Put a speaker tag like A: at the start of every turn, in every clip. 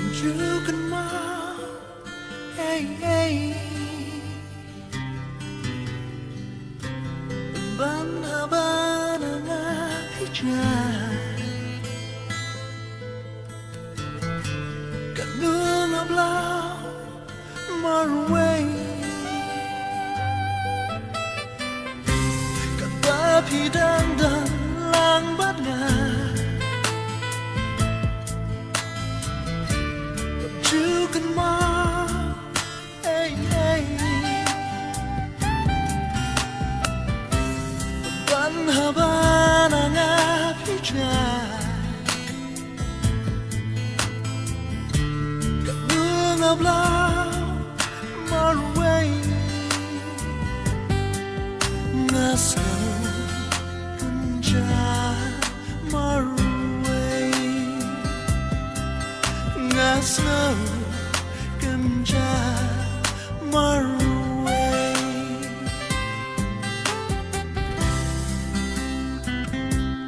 A: Menunjukkan mau, hey hey, Ban-haban ang hijay, Kanung ablaw marway, Katapidang dan lang bat nga, Menunjukkan mau, hey hey, Ban-haban ang hijay, Kanung ablaw marway, Ngasaw kenja marway, Ngasaw kenja marway.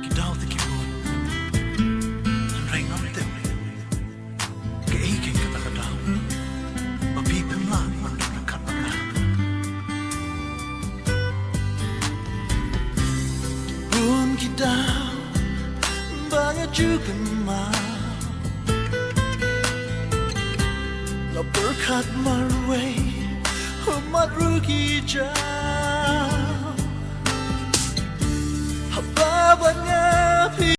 A: Kidaw ti kibon ang ryngkat tem, Kaiking katakadaw mabibim lang mandunakat na. Bun kidaw banget juga mau, Berkat marway umat rugi jah,